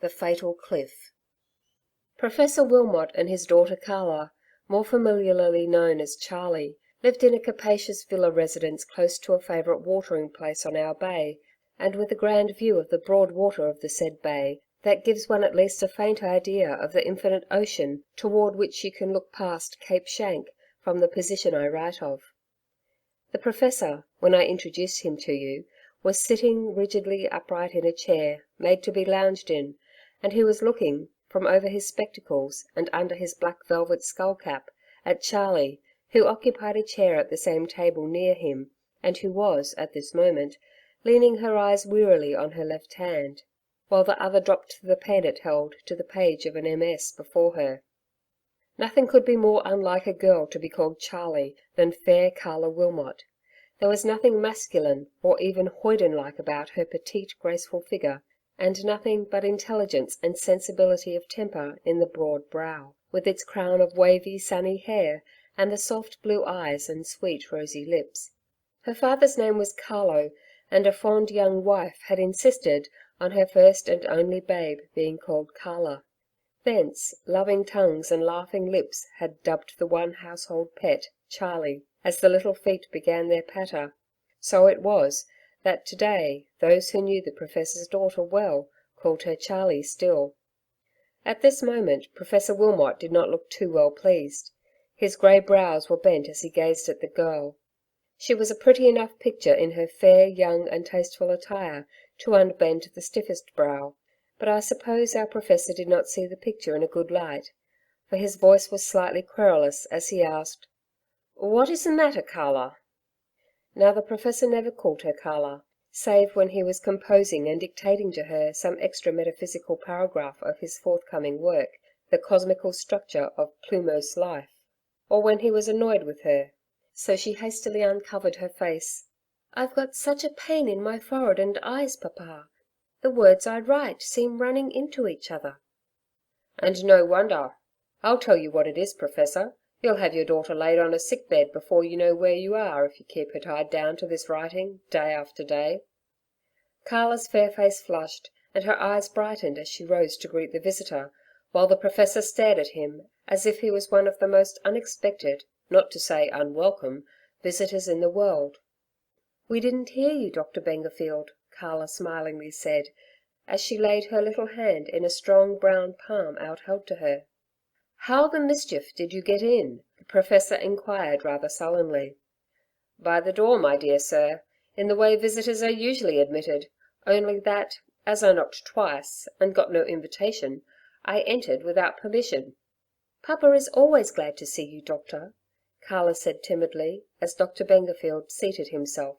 The Fatal Cliff. Professor Wilmot and his daughter Carla, more familiarly known as Charlie, lived in a capacious villa residence close to a favourite watering place on our bay, and with a grand view of the broad water of the said bay, that gives one at least a faint idea of the infinite ocean toward which you can look past Cape Schanck from the position I write of. The Professor, when I introduced him to you, was sitting rigidly upright in a chair, made to be lounged in, and he was looking, from over his spectacles and under his black velvet skull cap, at Charlie, who occupied a chair at the same table near him, and who was, at this moment, leaning her eyes wearily on her left hand, while the other dropped the pen it held to the page of an MS before her. Nothing could be more unlike a girl to be called Charlie than fair Carla Wilmot. There was nothing masculine or even hoyden-like about her petite, graceful figure, and nothing but intelligence and sensibility of temper in the broad brow, with its crown of wavy, sunny hair, and the soft blue eyes and sweet, rosy lips. Her father's name was Carlo, and a fond young wife had insisted on her first and only babe being called Carla. Thence, loving tongues and laughing lips had dubbed the one household pet, Charlie, as the little feet began their patter. So it was that today those who knew the Professor's daughter well called her Charlie still. At this moment Professor Wilmot did not look too well pleased. His grey brows were bent as he gazed at the girl. She was a pretty enough picture in her fair, young and tasteful attire to unbend the stiffest brow, but I suppose our Professor did not see the picture in a good light, for his voice was slightly querulous as he asked, "What is the matter, Carla?" Now the Professor never called her Carla, save when he was composing and dictating to her some extra metaphysical paragraph of his forthcoming work, The Cosmical Structure of Plumose Life, or when he was annoyed with her. So she hastily uncovered her face. "I've got such a pain in my forehead and eyes, Papa. The words I write seem running into each other." "And no wonder. I'll tell you what it is, Professor. You'll have your daughter laid on a sick bed before you know where you are if you keep her tied down to this writing, day after day." Carla's fair face flushed, and her eyes brightened as she rose to greet the visitor, while the Professor stared at him as if he was one of the most unexpected, not to say unwelcome, visitors in the world. "We didn't hear you, Dr. Bengerfield," Carla smilingly said, as she laid her little hand in a strong brown palm outheld to her. "How the mischief did you get in?" the Professor inquired rather sullenly. "By the door, my dear sir, in the way visitors are usually admitted, only that, as I knocked twice, and got no invitation, I entered without permission." "Papa is always glad to see you, Doctor," Carla said timidly, as Dr. Bengerfield seated himself.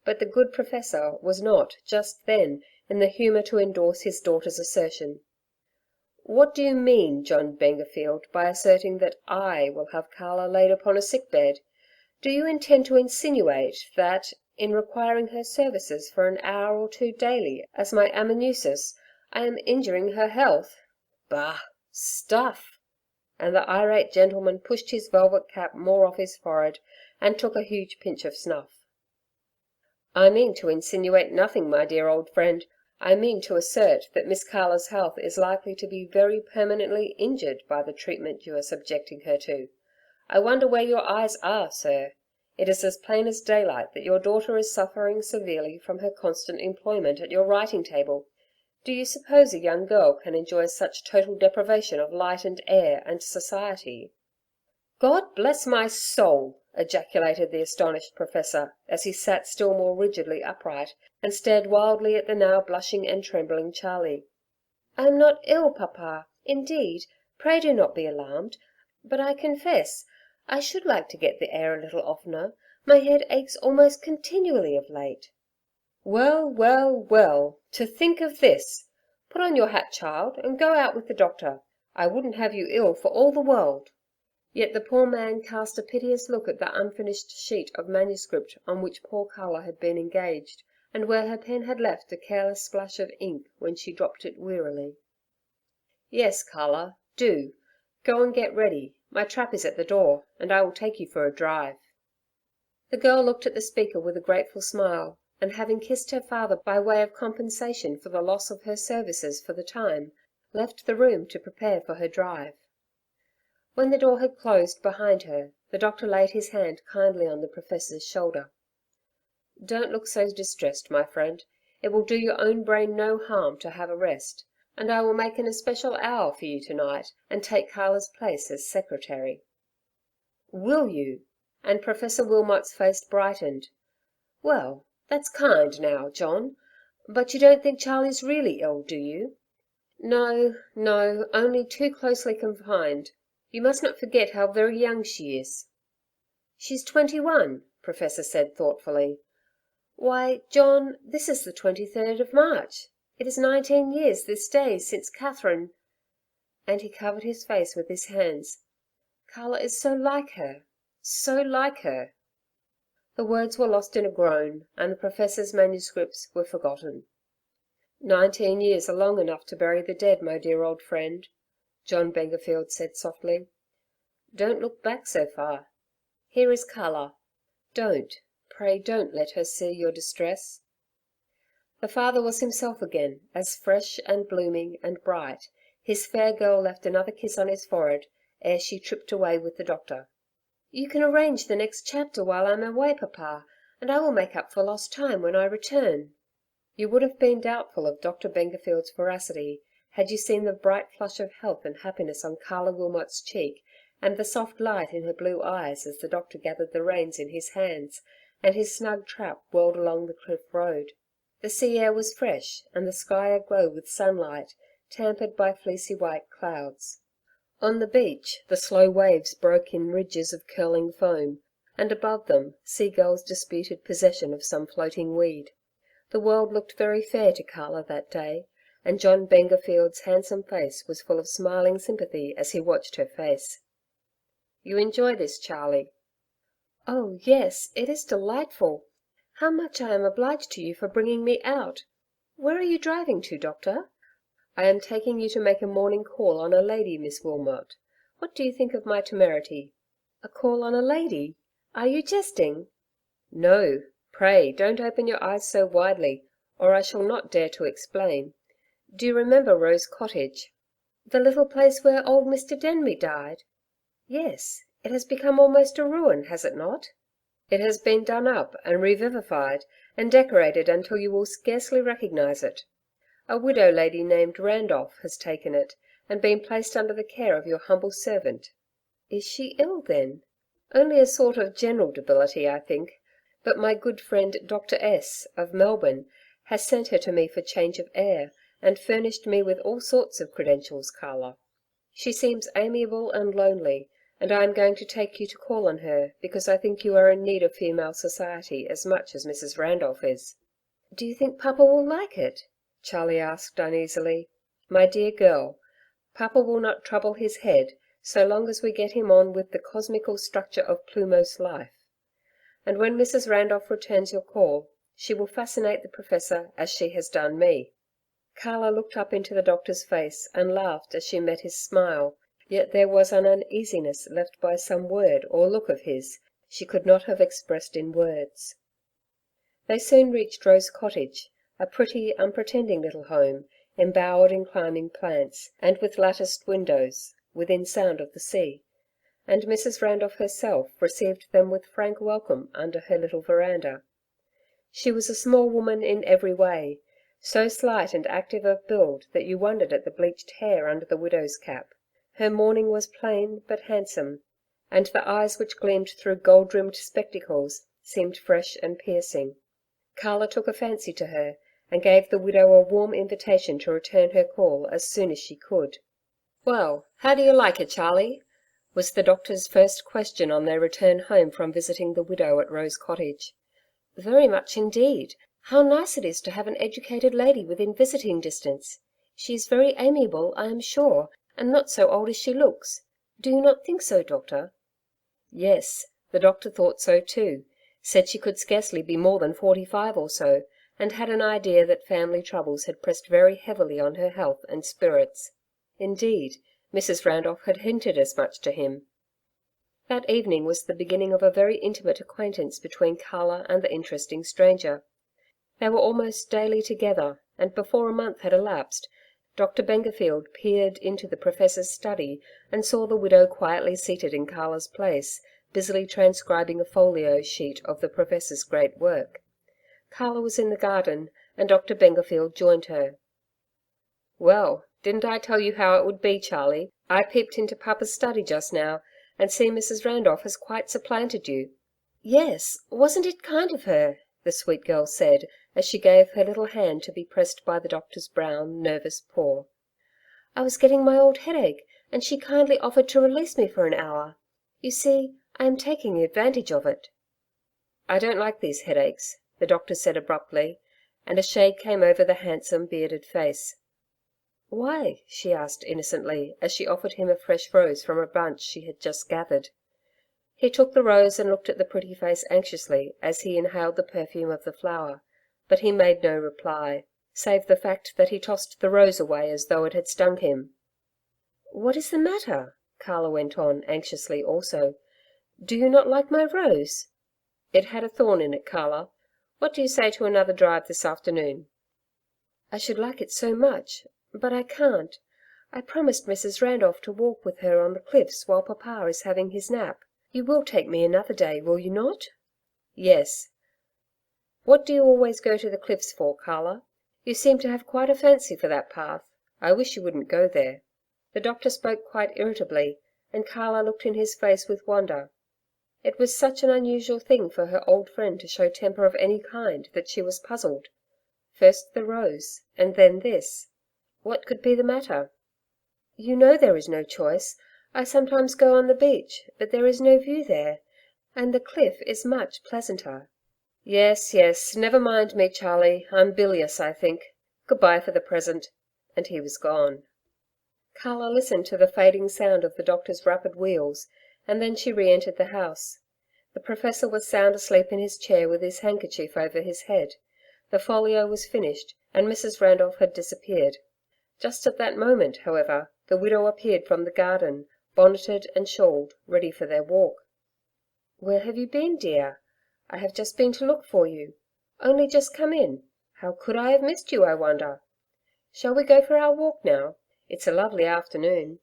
But the good Professor was not, just then, in the humour to endorse his daughter's assertion. "What do you mean, John Bengerfield, by asserting that I will have Carla laid upon a sick bed? Do you intend to insinuate that, in requiring her services for an hour or two daily as my amanuensis, I am injuring her health? Bah! Stuff!" And the irate gentleman pushed his velvet cap more off his forehead and took a huge pinch of snuff. "I mean to insinuate nothing, my dear old friend. I mean to assert that Miss Carla's health is likely to be very permanently injured by the treatment you are subjecting her to. I wonder where your eyes are, sir. It is as plain as daylight that your daughter is suffering severely from her constant employment at your writing table. Do you suppose a young girl can enjoy such total deprivation of light and air and society?" "God bless my soul!" ejaculated the astonished Professor, as he sat still more rigidly upright, and stared wildly at the now blushing and trembling Charlie. "I am not ill, Papa. Indeed, pray do not be alarmed. But I confess, I should like to get the air a little oftener. My head aches almost continually of late." "Well, well, well! To think of this! Put on your hat, child, and go out with the doctor. I wouldn't have you ill for all the world." Yet the poor man cast a piteous look at the unfinished sheet of manuscript on which poor Carla had been engaged, and where her pen had left a careless splash of ink when she dropped it wearily. "Yes, Carla, do. Go and get ready. My trap is at the door, and I will take you for a drive." The girl looked at the speaker with a grateful smile, and having kissed her father by way of compensation for the loss of her services for the time, left the room to prepare for her drive. When the door had closed behind her, the doctor laid his hand kindly on the Professor's shoulder. "Don't look so distressed, my friend. It will do your own brain no harm to have a rest, and I will make an especial hour for you tonight, and take Carla's place as secretary." "Will you?" and Professor Wilmot's face brightened. "Well, that's kind now, John. But you don't think Charlie's really ill, do you?" No, only too closely confined. You must not forget how very young she is." "She's 21, Professor said thoughtfully. "Why, John, this is the 23rd of March. It is 19 years this day since Catherine—" and he covered his face with his hands. "Carla is so like her, so like her." The words were lost in a groan, and the Professor's manuscripts were forgotten. 19 years are long enough to bury the dead, my dear old friend," John Bengerfield said softly. "Don't look back so far. Here is Carla. Pray don't let her see your distress." The father was himself again, as fresh and blooming and bright. His fair girl left another kiss on his forehead ere she tripped away with the doctor. "You can arrange the next chapter while I'm away, papa, and I will make up for lost time when I return." You would have been doubtful of Dr. Bengerfield's veracity had you seen the bright flush of health and happiness on Carla Wilmot's cheek, and the soft light in her blue eyes as the doctor gathered the reins in his hands, and his snug trap whirled along the cliff road. The sea air was fresh, and the sky aglow with sunlight, tempered by fleecy white clouds. On the beach the slow waves broke in ridges of curling foam, and above them seagulls disputed possession of some floating weed. The world looked very fair to Carla that day, and John Bengerfield's handsome face was full of smiling sympathy as he watched her face. "You enjoy this, Charlie?" "Oh yes, it is delightful. How much I am obliged to you for bringing me out. Where are you driving to, doctor?" "I am taking you to make a morning call on a lady, Miss Wilmot. What do you think of my temerity?" "A call on a lady? Are you jesting?" "No. Pray don't open your eyes so widely, or I shall not dare to explain. Do you remember Rose Cottage?" "The little place where old Mr. Denby died?" "Yes. It has become almost a ruin, has it not?" "It has been done up and revivified and decorated until you will scarcely recognize it. A widow lady named Randolph has taken it, and been placed under the care of your humble servant." "Is she ill then?" "Only a sort of general debility, I think. But my good friend Dr. S., of Melbourne, has sent her to me for change of air, and furnished me with all sorts of credentials, Carla. She seems amiable and lonely, and I am going to take you to call on her, because I think you are in need of female society as much as Mrs. Randolph is." "Do you think papa will like it?" Charlie asked uneasily. "My dear girl, papa will not trouble his head so long as we get him on with the cosmical structure of Plumos life. And when Mrs. Randolph returns your call, she will fascinate the Professor as she has done me." Carla looked up into the doctor's face and laughed as she met his smile, yet there was an uneasiness left by some word or look of his she could not have expressed in words. They soon reached Rose Cottage, a pretty, unpretending little home, embowered in climbing plants, and with latticed windows, within sound of the sea. And Mrs. Randolph herself received them with frank welcome under her little veranda. She was a small woman in every way, so slight and active of build that you wondered at the bleached hair under the widow's cap. Her mourning was plain but handsome, and the eyes which gleamed through gold-rimmed spectacles seemed fresh and piercing. Carla took a fancy to her, and gave the widow a warm invitation to return her call as soon as she could. "Well, how do you like her, Charlie?" was the doctor's first question on their return home from visiting the widow at Rose Cottage. "Very much indeed. How nice it is to have an educated lady within visiting distance. She is very amiable, I am sure, and not so old as she looks. Do you not think so, doctor?" Yes, the doctor thought so too, said she could scarcely be more than 45 or so, and had an idea that family troubles had pressed very heavily on her health and spirits. Indeed, Mrs. Randolph had hinted as much to him. That evening was the beginning of a very intimate acquaintance between Carla and the interesting stranger. They were almost daily together, and before a month had elapsed, Dr. Bengerfield peered into the Professor's study and saw the widow quietly seated in Carla's place, busily transcribing a folio sheet of the Professor's great work. Carla was in the garden, and Dr. Bengerfield joined her. "Well, didn't I tell you how it would be, Charlie? I peeped into Papa's study just now, and see Mrs. Randolph has quite supplanted you." "Yes, wasn't it kind of her?" the sweet girl said, as she gave her little hand to be pressed by the doctor's brown, nervous paw. "I was getting my old headache, and she kindly offered to release me for an hour. You see, I am taking advantage of it." "I don't like these headaches," the doctor said abruptly, and a shade came over the handsome, bearded face. "Why?" she asked innocently, as she offered him a fresh rose from a bunch she had just gathered. He took the rose and looked at the pretty face anxiously as he inhaled the perfume of the flower, but he made no reply, save the fact that he tossed the rose away as though it had stung him. "What is the matter?" Carla went on, anxiously also. "Do you not like my rose?" "It had a thorn in it, Carla. What do you say to another drive this afternoon?" "I should like it so much, but I can't. I promised Mrs. Randolph to walk with her on the cliffs while Papa is having his nap. You will take me another day, will you not?" "Yes. What do you always go to the cliffs for, Carla? You seem to have quite a fancy for that path. I wish you wouldn't go there." The doctor spoke quite irritably, and Carla looked in his face with wonder. It was such an unusual thing for her old friend to show temper of any kind that she was puzzled. First the rose, and then this. What could be the matter? "You know there is no choice. I sometimes go on the beach, but there is no view there, and the cliff is much pleasanter." "Yes, yes, never mind me, Charlie. I'm bilious, I think. Goodbye for the present." And he was gone. Carla listened to the fading sound of the doctor's rapid wheels, and then she re-entered the house. The Professor was sound asleep in his chair with his handkerchief over his head. The folio was finished, and Mrs. Randolph had disappeared. Just at that moment, however, the widow appeared from the garden, bonneted and shawled, ready for their walk. "Where have you been, dear? I have just been to look for you. Only just come in. How could I have missed you, I wonder? Shall we go for our walk now? It's a lovely afternoon."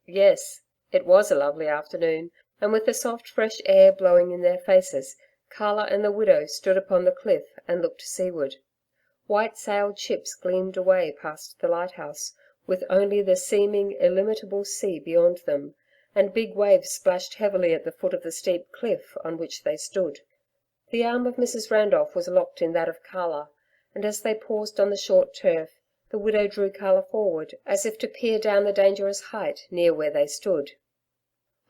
Yes, it was a lovely afternoon, and with the soft fresh air blowing in their faces, Carla and the widow stood upon the cliff and looked seaward. White sailed ships gleamed away past the lighthouse, with only the seeming illimitable sea beyond them, and big waves splashed heavily at the foot of the steep cliff on which they stood. The arm of Mrs. Randolph was locked in that of Carla, and as they paused on the short turf, the widow drew Carla forward, as if to peer down the dangerous height near where they stood.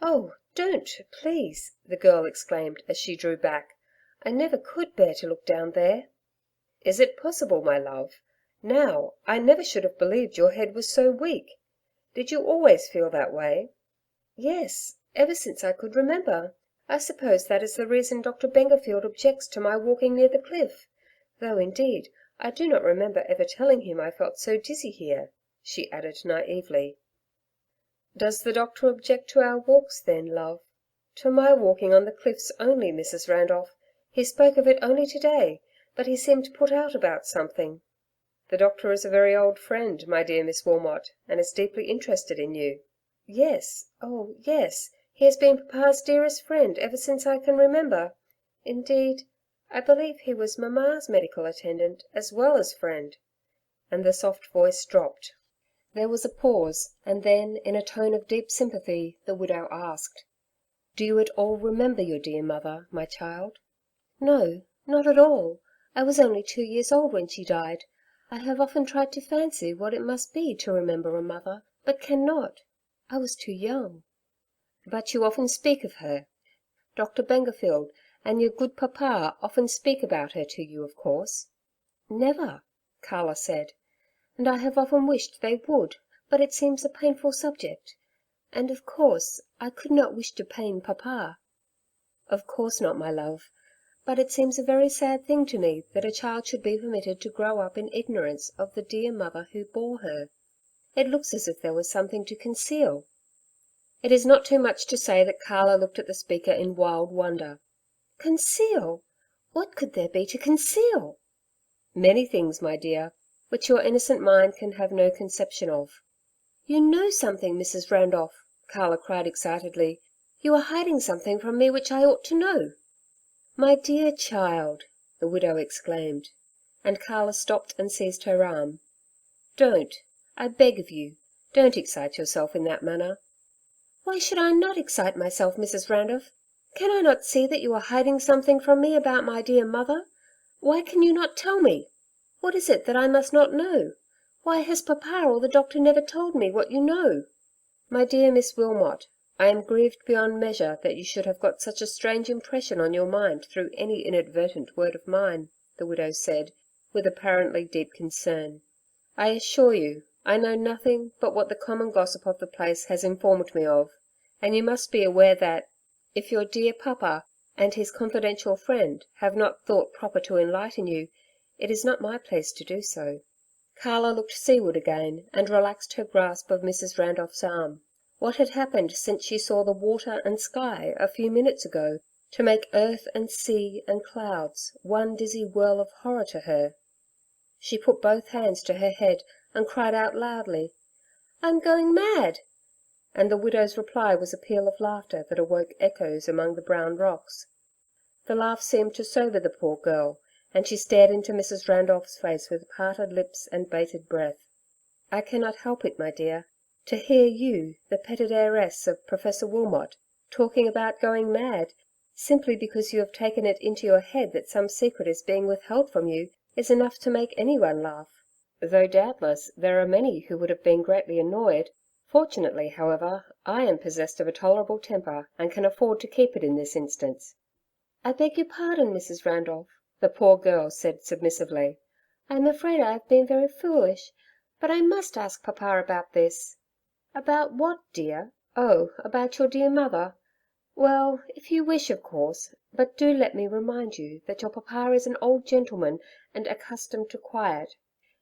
"Oh, don't, please," the girl exclaimed as she drew back. "I never could bear to look down there." "Is it possible, my love? Now, I never should have believed your head was so weak. Did you always feel that way?" "Yes, ever since I could remember. I suppose that is the reason Dr. Bengerfield objects to my walking near the cliff. Though, indeed, I do not remember ever telling him I felt so dizzy here," she added naively. "Does the doctor object to our walks then, love?" "To my walking on the cliffs only, Mrs. Randolph. He spoke of it only today, but he seemed put out about something." "The doctor is a very old friend, my dear Miss Wilmot, and is deeply interested in you." "Yes, oh yes, he has been Papa's dearest friend ever since I can remember. Indeed, I believe he was Mamma's medical attendant as well as friend." And the soft voice dropped. There was a pause, and then, in a tone of deep sympathy, the widow asked, "Do you at all remember your dear mother, my child?" "No, not at all. I was only 2 years old when she died. I have often tried to fancy what it must be to remember a mother, but cannot. I was too young." "But you often speak of her. Dr. Bengerfield and your good Papa often speak about her to you, of course?" "Never," Carla said. "And I have often wished they would, but it seems a painful subject. And of course, I could not wish to pain Papa." "Of course not, my love. But it seems a very sad thing to me that a child should be permitted to grow up in ignorance of the dear mother who bore her. It looks as if there was something to conceal." It is not too much to say that Carla looked at the speaker in wild wonder. "Conceal? What could there be to conceal?" "Many things, my dear. which your innocent mind can have no conception of." "You know something, Mrs. Randolph," Carla cried excitedly. "You are hiding something from me which I ought to know." "My dear child," the widow exclaimed, and Carla stopped and seized her arm. "Don't, I beg of you, don't excite yourself in that manner." "Why should I not excite myself, Mrs. Randolph? Can I not see that you are hiding something from me about my dear mother? Why can you not tell me? What is it that I must not know? Why has papa or the doctor never told me what you know?" "My dear Miss Wilmot, I am grieved beyond measure that you should have got such a strange impression on your mind through any inadvertent word of mine," the widow said, with apparently deep concern. "I assure you, I know nothing but what the common gossip of the place has informed me of, and you must be aware that, if your dear papa and his confidential friend have not thought proper to enlighten you, it is not my place to do so." Carla looked seaward again and relaxed her grasp of Mrs. Randolph's arm. What had happened since she saw the water and sky a few minutes ago to make earth and sea and clouds one dizzy whirl of horror to her? She put both hands to her head and cried out loudly, "I'm going mad!" And the widow's reply was a peal of laughter that awoke echoes among the brown rocks. The laugh seemed to sober the poor girl, and she stared into Mrs. Randolph's face with parted lips and bated breath. "I cannot help it, my dear. To hear you, the petted heiress of Professor Wilmot, talking about going mad, simply because you have taken it into your head that some secret is being withheld from you, is enough to make anyone laugh. Though doubtless there are many who would have been greatly annoyed. Fortunately, however, I am possessed of a tolerable temper and can afford to keep it in this instance." "I beg your pardon, Mrs. Randolph," the poor girl said submissively. "I am afraid I have been very foolish, but I must ask papa about this." "About what, dear? Oh, about your dear mother? Well, if you wish, of course, but do let me remind you that your papa is an old gentleman and accustomed to quiet.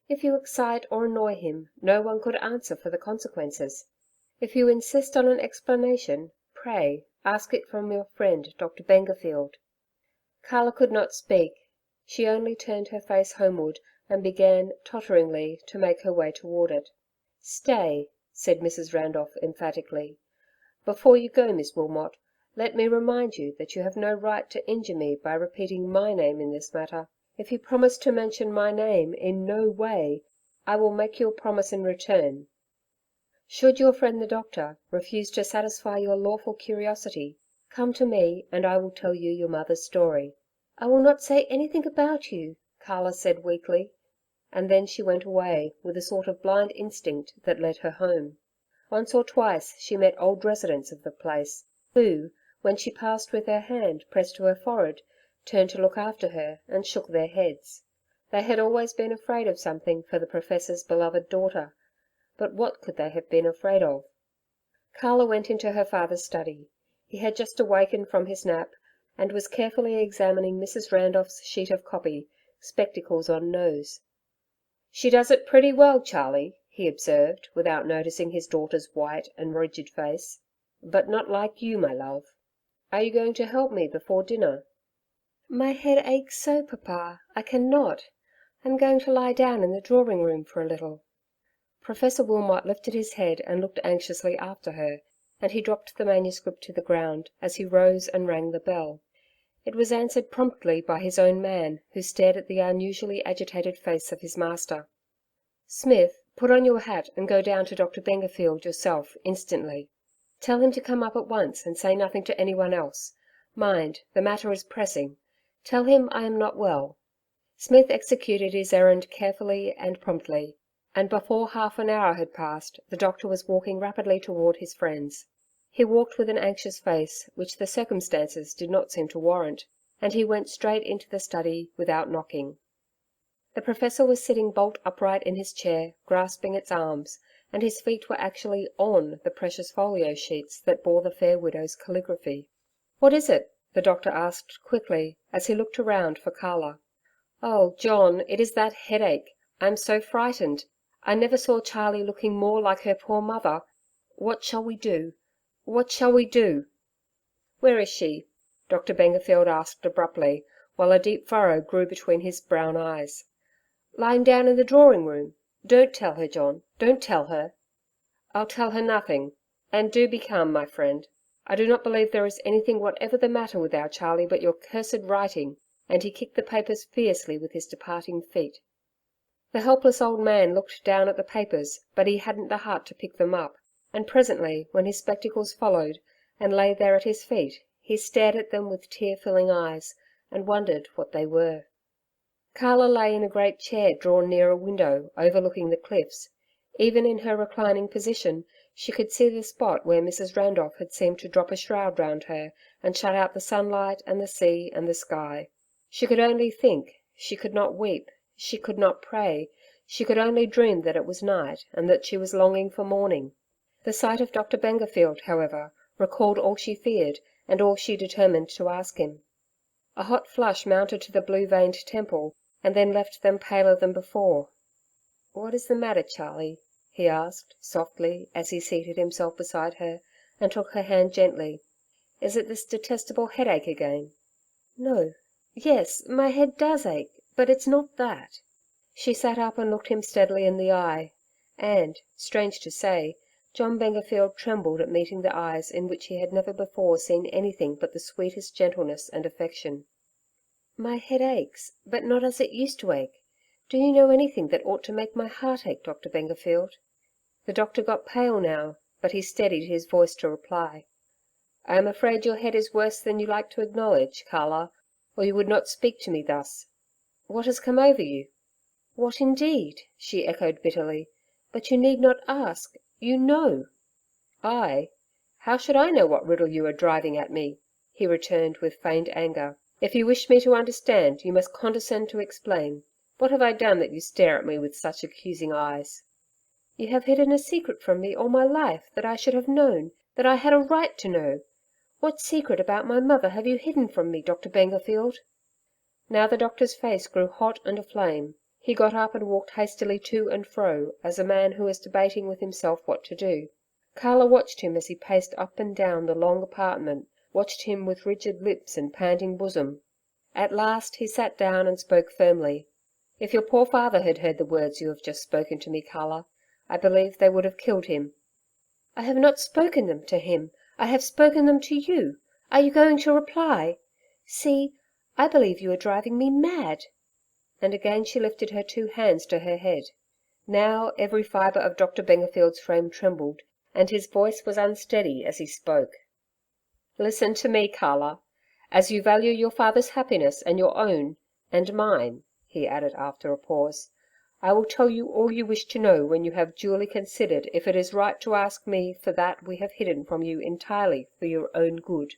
If you excite or annoy him, no one could answer for the consequences. If you insist on an explanation, pray ask it from your friend Dr. Bengerfield." Carla could not speak. She only turned her face homeward and began, totteringly, to make her way toward it. "Stay," said Mrs. Randolph emphatically. "Before you go, Miss Wilmot, let me remind you that you have no right to injure me by repeating my name in this matter. If you promise to mention my name in no way, I will make you a promise in return. Should your friend the doctor refuse to satisfy your lawful curiosity, come to me and I will tell you your mother's story." "I will not say anything about you," Carla said weakly, and then she went away with a sort of blind instinct that led her home. Once or twice she met old residents of the place, who, when she passed with her hand pressed to her forehead, turned to look after her and shook their heads. They had always been afraid of something for the Professor's beloved daughter, but what could they have been afraid of? Carla went into her father's study. He had just awakened from his nap, and was carefully examining Mrs. Randolph's sheet of copy, spectacles on nose. "She does it pretty well, Charlie," he observed, without noticing his daughter's white and rigid face. "But not like you, my love. Are you going to help me before dinner?" "My head aches so, papa, I cannot. I'm going to lie down in the drawing room for a little." Professor Wilmot lifted his head and looked anxiously after her, and he dropped the manuscript to the ground as he rose and rang the bell. It was answered promptly by his own man, who stared at the unusually agitated face of his master. "Smith, put on your hat and go down to Dr. Bengerfield yourself, instantly. Tell him to come up at once and say nothing to anyone else. Mind, the matter is pressing. Tell him I am not well." Smith executed his errand carefully and promptly, and before half an hour had passed, the doctor was walking rapidly toward his friends. He walked with an anxious face, which the circumstances did not seem to warrant, and he went straight into the study without knocking. The Professor was sitting bolt upright in his chair, grasping its arms, and his feet were actually on the precious folio sheets that bore the fair widow's calligraphy. "What is it?" the doctor asked quickly, as he looked around for Carla. "Oh, John, it is that headache. I am so frightened. I never saw Charlie looking more like her poor mother. What shall we do? What shall we do?" "Where is she?" Dr. Bengerfield asked abruptly, while a deep furrow grew between his brown eyes. Lying down in the drawing-room? Don't tell her, John. Don't tell her." "I'll tell her nothing. And do be calm, my friend. I do not believe there is anything whatever the matter with our Charlie but your cursed writing," and he kicked the papers fiercely with his departing feet. The helpless old man looked down at the papers, but he hadn't the heart to pick them up, and presently, when his spectacles followed, and lay there at his feet, he stared at them with tear-filling eyes, and wondered what they were. Carla lay in a great chair drawn near a window, overlooking the cliffs. Even in her reclining position, she could see the spot where Mrs. Randolph had seemed to drop a shroud round her, and shut out the sunlight and the sea and the sky. She could only think, she could not weep, she could not pray, she could only dream that it was night, and that she was longing for morning. The sight of Dr. Bengerfield, however, recalled all she feared, and all she determined to ask him. A hot flush mounted to the blue-veined temple, and then left them paler than before. "What is the matter, Charlie?" he asked, softly, as he seated himself beside her, and took her hand gently. "Is it this detestable headache again?" "No. Yes, my head does ache, but it's not that." She sat up and looked him steadily in the eye, and, strange to say, John Bengerfield trembled at meeting the eyes in which he had never before seen anything but the sweetest gentleness and affection. "My head aches, but not as it used to ache. Do you know anything that ought to make my heart ache, Dr. Bengerfield?" The doctor got pale now, but he steadied his voice to reply. "I am afraid your head is worse than you like to acknowledge, Carla, or you would not speak to me thus. What has come over you?" "What indeed?" she echoed bitterly. "But you need not ask. You know." "I? How should I know what riddle you are driving at me?" he returned with feigned anger. "If you wish me to understand, you must condescend to explain. What have I done that you stare at me with such accusing eyes?" "You have hidden a secret from me all my life that I should have known, that I had a right to know. What secret about my mother have you hidden from me, Dr. Bengerfield?" Now the doctor's face grew hot and aflame. He got up and walked hastily to and fro, as a man who is debating with himself what to do. Carla watched him as he paced up and down the long apartment, watched him with rigid lips and panting bosom. At last he sat down and spoke firmly. "If your poor father had heard the words you have just spoken to me, Carla, I believe they would have killed him." "I have not spoken them to him. I have spoken them to you. Are you going to reply? See, I believe you are driving me mad." And again she lifted her two hands to her head. Now every fibre of Dr. Bengerfield's frame trembled, and his voice was unsteady as he spoke. "Listen to me, Carla. As you value your father's happiness and your own, and mine," he added after a pause, "I will tell you all you wish to know when you have duly considered if it is right to ask me for that we have hidden from you entirely for your own good.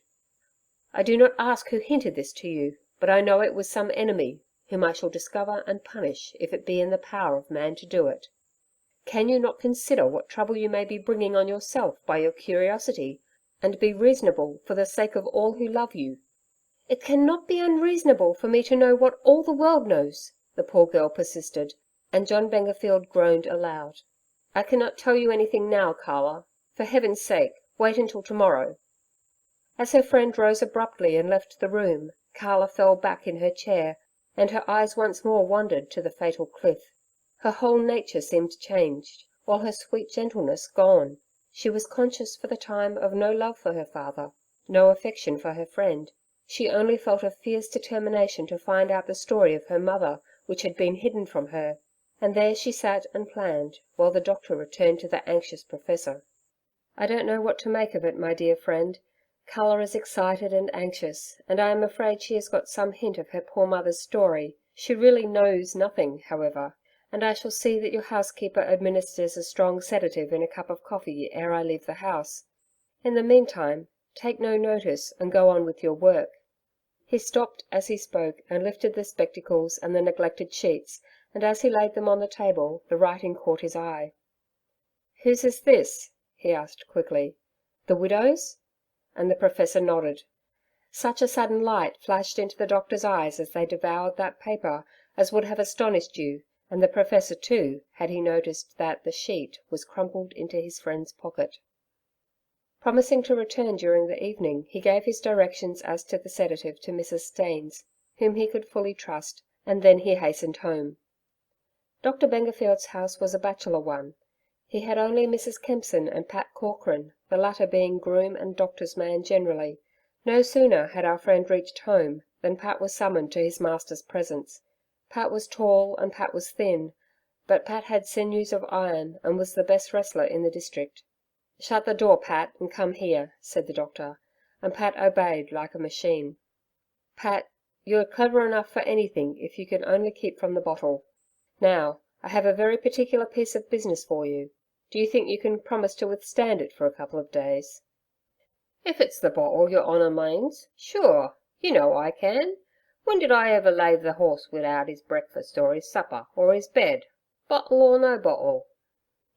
I do not ask who hinted this to you, but I know it was some enemy, whom I shall discover and punish if it be in the power of man to do it. Can you not consider what trouble you may be bringing on yourself by your curiosity, and be reasonable for the sake of all who love you?" "It cannot be unreasonable for me to know what all the world knows," the poor girl persisted, and John Bengerfield groaned aloud. "I cannot tell you anything now, Carla. For heaven's sake, wait until tomorrow." As her friend rose abruptly and left the room, Carla fell back in her chair, and her eyes once more wandered to the fatal cliff. Her whole nature seemed changed, all her sweet gentleness gone. She was conscious for the time of no love for her father, no affection for her friend. She only felt a fierce determination to find out the story of her mother, which had been hidden from her. And there she sat and planned, while the doctor returned to the anxious Professor. "I don't know what to make of it, my dear friend. Carla is excited and anxious, and I am afraid she has got some hint of her poor mother's story. She really knows nothing, however, and I shall see that your housekeeper administers a strong sedative in a cup of coffee ere I leave the house. In the meantime, take no notice and go on with your work." He stopped as he spoke and lifted the spectacles and the neglected sheets, and as he laid them on the table, the writing caught his eye. "Whose is this?" he asked quickly. "The widow's?" And the Professor nodded. Such a sudden light flashed into the doctor's eyes as they devoured that paper as would have astonished you, and the Professor too, had he noticed that the sheet was crumpled into his friend's pocket. Promising to return during the evening, he gave his directions as to the sedative to Mrs. Staines, whom he could fully trust, and then he hastened home. Dr. Bengerfield's house was a bachelor one. He had only Mrs. Kempson and Pat Corcoran, the latter being groom and doctor's man generally. No sooner had our friend reached home than Pat was summoned to his master's presence. Pat was tall and Pat was thin, but Pat had sinews of iron and was the best wrestler in the district. "Shut the door, Pat, and come here," said the doctor, and Pat obeyed like a machine. "Pat, you are clever enough for anything if you can only keep from the bottle. Now, I have a very particular piece of business for you. Do you think you can promise to withstand it for a couple of days?" "If it's the bottle your honour manes, sure, you know I can. When did I ever lave the horse wi'out his breakfast or his supper or his bed, bottle or no bottle?"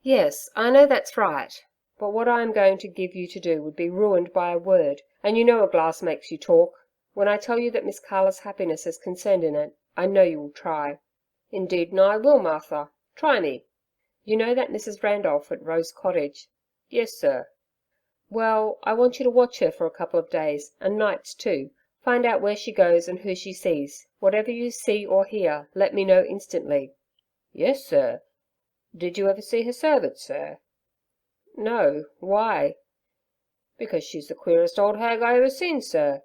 "Yes, I know that's right. But what I am going to give you to do would be ruined by a word, and you know a glass makes you talk. When I tell you that Miss Carla's happiness is concerned in it, I know you will try." "Indeed and I will, Martha. Try me." "You know that Mrs. Randolph at Rose Cottage?" "Yes, sir." "Well, I want you to watch her for a couple of days, and nights too. Find out where she goes and who she sees. Whatever you see or hear, let me know instantly." "Yes, sir. Did you ever see her servants, sir?" "No. Why?" "Because she's the queerest old hag I ever seen, sir.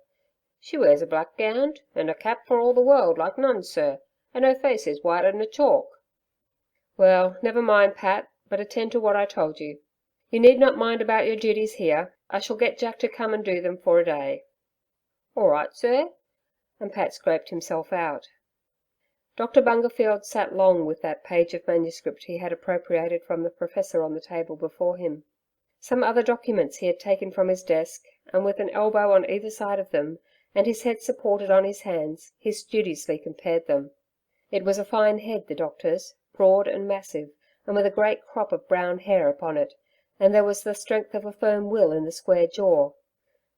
She wears a black gownd, and a cap for all the world like nuns, sir, and her face is whiter than chalk." "Well, never mind, Pat, but attend to what I told you. You need not mind about your duties here. I shall get Jack to come and do them for a day." "All right, sir," and Pat scraped himself out. Dr. Bungerfield sat long with that page of manuscript he had appropriated from the Professor on the table before him. Some other documents he had taken from his desk, and with an elbow on either side of them, and his head supported on his hands, he studiously compared them. It was a fine head, the doctor's, broad and massive, and with a great crop of brown hair upon it, and there was the strength of a firm will in the square jaw.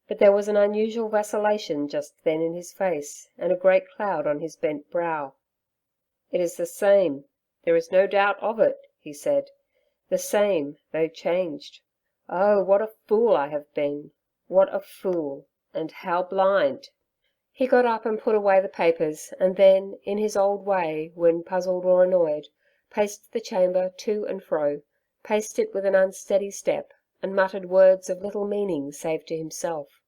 But there was an unusual vacillation just then in his face, and a great cloud on his bent brow. "It is the same. There is no doubt of it," he said. "The same, though changed. Oh, what a fool I have been! What a fool! And how blind!" He got up and put away the papers, and then, in his old way, when puzzled or annoyed, paced the chamber to and fro, paced it with an unsteady step, and muttered words of little meaning save to himself.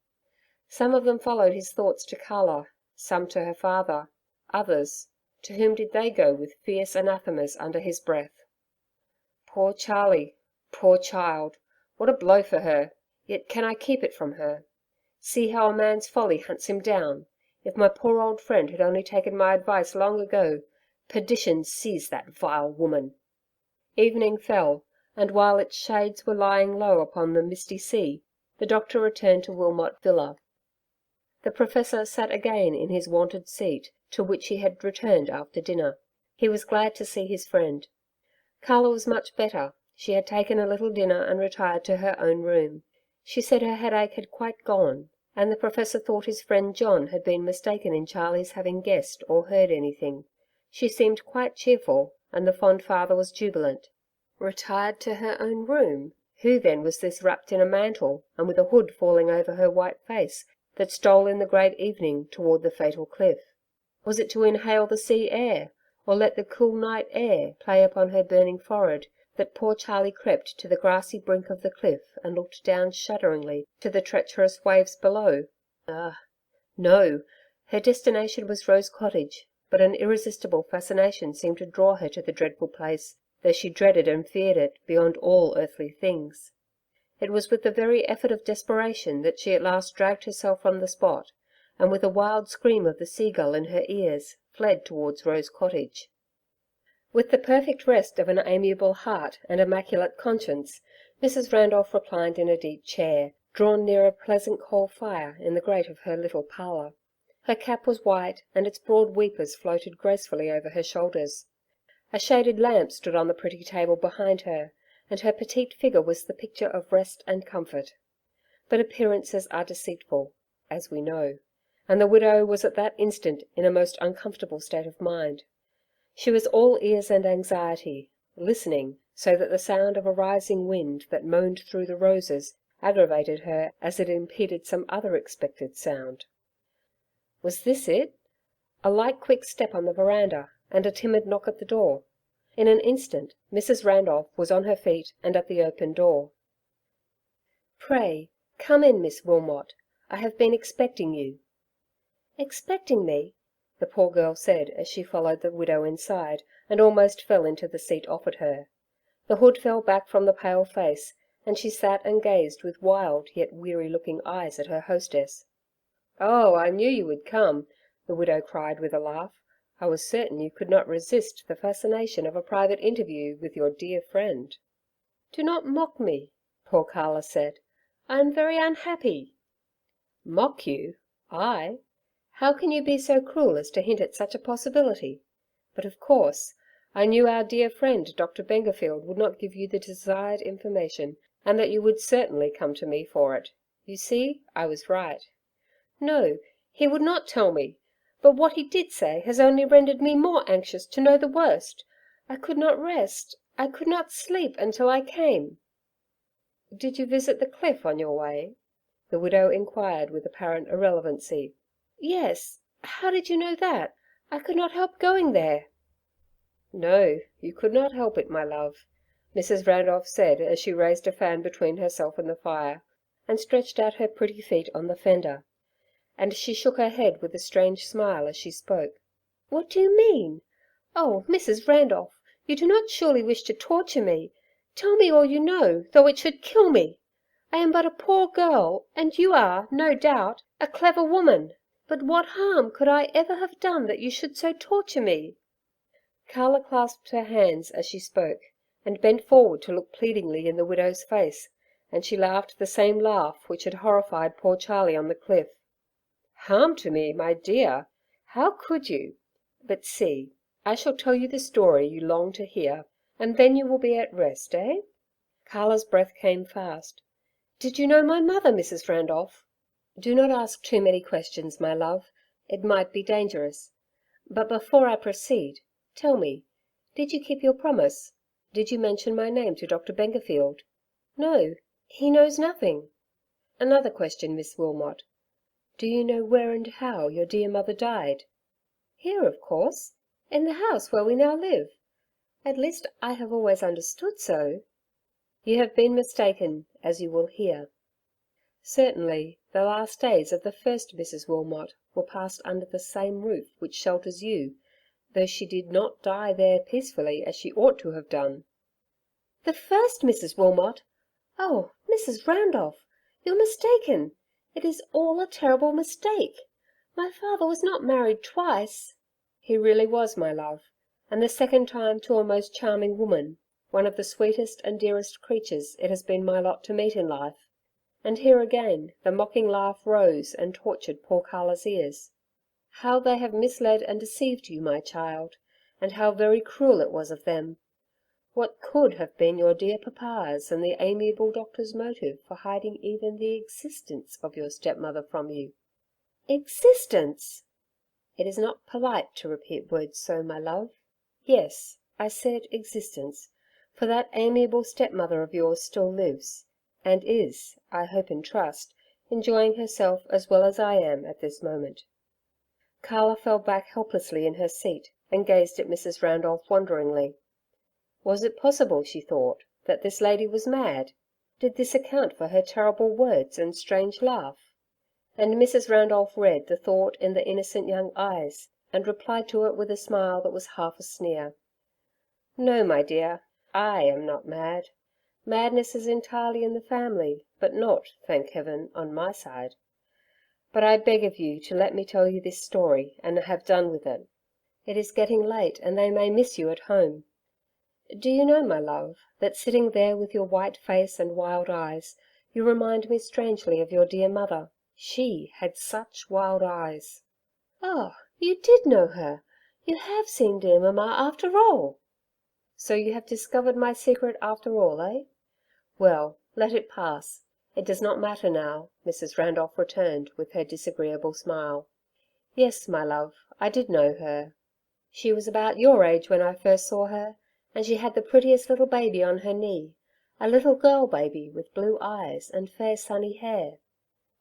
Some of them followed his thoughts to Carla, some to her father, others, to whom did they go with fierce anathemas under his breath? Poor Charlie! Poor child! What a blow for her, yet can I keep it from her? See how a man's folly hunts him down. If my poor old friend had only taken my advice long ago. Perdition seize that vile woman! Evening fell, and while its shades were lying low upon the misty sea, the doctor returned to Wilmot Villa. The Professor sat again in his wonted seat, to which he had returned after dinner. He was glad to see his friend. Carla was much better. She had taken a little dinner and retired to her own room. She said her headache had quite gone, and the Professor thought his friend John had been mistaken in Charlie's having guessed or heard anything. She seemed quite cheerful, and the fond father was jubilant. Retired to her own room? Who then was this wrapped in a mantle, and with a hood falling over her white face, that stole in the great evening toward the fatal cliff? Was it to inhale the sea air, or let the cool night air play upon her burning forehead, that poor Charlie crept to the grassy brink of the cliff and looked down shudderingly to the treacherous waves below? No, her destination was Rose Cottage, but an irresistible fascination seemed to draw her to the dreadful place, though she dreaded and feared it beyond all earthly things. It was with the very effort of desperation that she at last dragged herself from the spot, and with a wild scream of the seagull in her ears, fled towards Rose Cottage. With the perfect rest of an amiable heart and immaculate conscience, Mrs. Randolph reclined in a deep chair, drawn near a pleasant coal fire in the grate of her little parlour. Her cap was white, and its broad weepers floated gracefully over her shoulders. A shaded lamp stood on the pretty table behind her, and her petite figure was the picture of rest and comfort. But appearances are deceitful, as we know, and the widow was at that instant in a most uncomfortable state of mind. She was all ears and anxiety, listening, so that the sound of a rising wind that moaned through the roses aggravated her as it impeded some other expected sound. Was this it? A light quick step on the veranda, and a timid knock at the door. In an instant Mrs. Randolph was on her feet and at the open door. "Pray, come in, Miss Wilmot. I have been expecting you." "Expecting me?" the poor girl said as she followed the widow inside, and almost fell into the seat offered her. The hood fell back from the pale face, and she sat and gazed with wild yet weary-looking eyes at her hostess. "Oh, I knew you would come," the widow cried with a laugh. "I was certain you could not resist the fascination of a private interview with your dear friend." "Do not mock me," poor Carla said. "I am very unhappy." "Mock you? I? How can you be so cruel as to hint at such a possibility? But of course, I knew our dear friend Dr. Bengerfield would not give you the desired information, and that you would certainly come to me for it. You see, I was right." "No, he would not tell me. But what he did say has only rendered me more anxious to know the worst. I could not rest, I could not sleep until I came." "Did you visit the cliff on your way?" the widow inquired with apparent irrelevancy. "Yes. How did you know that? I could not help going there." "No, you could not help it, my love," Mrs. Randolph said as she raised a fan between herself and the fire, and stretched out her pretty feet on the fender. And she shook her head with a strange smile as she spoke. "What do you mean? Oh, Mrs. Randolph, you do not surely wish to torture me? Tell me all you know, though it should kill me. I am but a poor girl, and you are, no doubt, a clever woman. But what harm could I ever have done that you should so torture me?" Carla clasped her hands as she spoke, and bent forward to look pleadingly in the widow's face, and she laughed the same laugh which had horrified poor Charlie on the cliff. "Harm to me, my dear? How could you? But see, I shall tell you the story you long to hear, and then you will be at rest, eh?" Carla's breath came fast. "Did you know my mother, Mrs. Randolph?" "Do not ask too many questions, my love. It might be dangerous. But before I proceed, tell me, did you keep your promise? Did you mention my name to Dr. Bengerfield?" "No, he knows nothing." "Another question, Miss Wilmot. Do you know where and how your dear mother died?" "Here, of course. In the house where we now live. At least, I have always understood so." "You have been mistaken, as you will hear. Certainly, the last days of the first Mrs. Wilmot were passed under the same roof which shelters you, though she did not die there peacefully as she ought to have done." "The first Mrs. Wilmot! Oh, Mrs. Randolph, you're mistaken. It is all a terrible mistake. My father was not married twice." "He really was, my love, and the second time to a most charming woman, one of the sweetest and dearest creatures it has been my lot to meet in life." And here again the mocking laugh rose and tortured poor Carla's ears. "How they have misled and deceived you, my child, and how very cruel it was of them. What could have been your dear papa's and the amiable doctor's motive for hiding even the existence of your stepmother from you?" "Existence!" "It is not polite to repeat words so, my love. Yes, I said existence, for that amiable stepmother of yours still lives, and is, I hope and trust, enjoying herself as well as I am at this moment." Carla fell back helplessly in her seat, and gazed at Mrs. Randolph wonderingly. Was it possible, she thought, that this lady was mad? Did this account for her terrible words and strange laugh? And Mrs. Randolph read the thought in the innocent young eyes, and replied to it with a smile that was half a sneer. "No, my dear, I am not mad. Madness is entirely in the family, but not, thank heaven, on my side. But I beg of you to let me tell you this story, and have done with it. It is getting late, and they may miss you at home. Do you know, my love, that sitting there with your white face and wild eyes, you remind me strangely of your dear mother. She had such wild eyes." "Oh, you did know her! You have seen dear mamma after all!" "So you have discovered my secret after all, eh? Well, let it pass. It does not matter now," Mrs. Randolph returned with her disagreeable smile. "Yes, my love, I did know her. She was about your age when I first saw her, and she had the prettiest little baby on her knee, a little girl baby with blue eyes and fair sunny hair."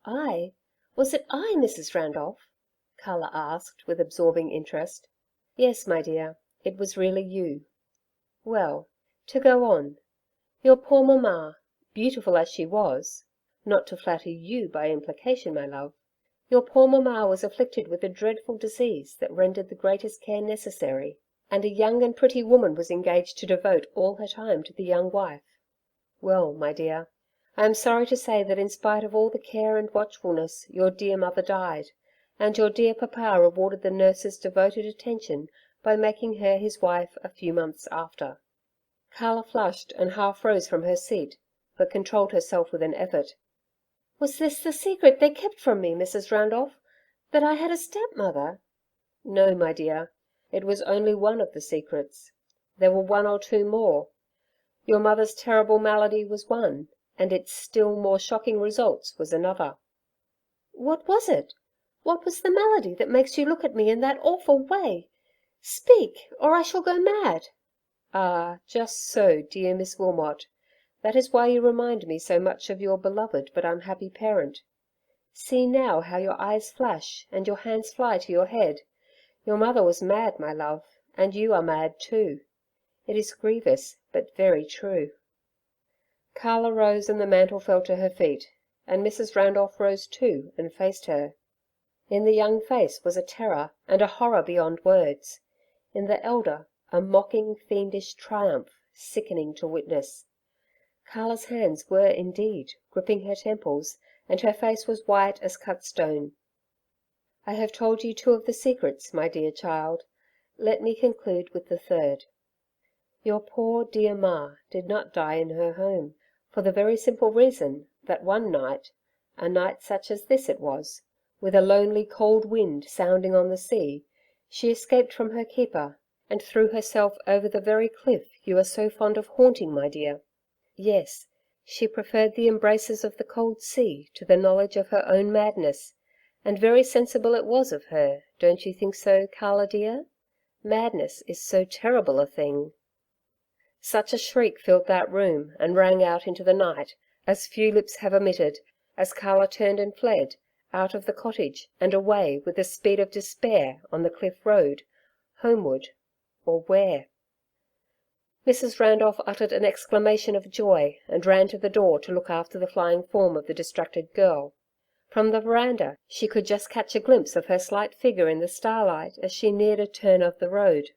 "I? Was it I, Mrs. Randolph?" Carla asked with absorbing interest. "Yes, my dear, it was really you." Well, to go on. Your poor mamma, beautiful as she was, not to flatter you by implication, my love, your poor mamma was afflicted with a dreadful disease that rendered the greatest care necessary, and a young and pretty woman was engaged to devote all her time to the young wife. Well, my dear, I am sorry to say that in spite of all the care and watchfulness, your dear mother died, and your dear papa rewarded the nurse's devoted attention by making her his wife a few months after." Carla flushed and half rose from her seat, but controlled herself with an effort. "Was this the secret they kept from me, Mrs. Randolph, that I had a stepmother?" "No, my dear, it was only one of the secrets. There were one or two more. Your mother's terrible malady was one, and its still more shocking results was another." "What was it? What was the malady that makes you look at me in that awful way? Speak, or I shall go mad." "Ah, just so, dear Miss Wilmot. That is why you remind me so much of your beloved but unhappy parent. See now how your eyes flash, and your hands fly to your head. Your mother was mad, my love, and you are mad too. It is grievous, but very true." Carla rose and the mantle fell to her feet, and Mrs. Randolph rose too and faced her. In the young face was a terror and a horror beyond words. In the elder, a mocking, fiendish triumph, sickening to witness. Carla's hands were, indeed, gripping her temples, and her face was white as cut stone. "I have told you two of the secrets, my dear child. Let me conclude with the third. Your poor dear Ma did not die in her home, for the very simple reason that one night, a night such as this it was, with a lonely cold wind sounding on the sea, she escaped from her keeper, and threw herself over the very cliff you are so fond of haunting, my dear. Yes, she preferred the embraces of the cold sea to the knowledge of her own madness, and very sensible it was of her, don't you think so, Carla dear? Madness is so terrible a thing." Such a shriek filled that room and rang out into the night, as few lips have emitted, as Carla turned and fled, out of the cottage and away with the speed of despair on the cliff road, homeward, or where? Mrs. Randolph uttered an exclamation of joy and ran to the door to look after the flying form of the distracted girl. From the veranda she could just catch a glimpse of her slight figure in the starlight as she neared a turn of the road.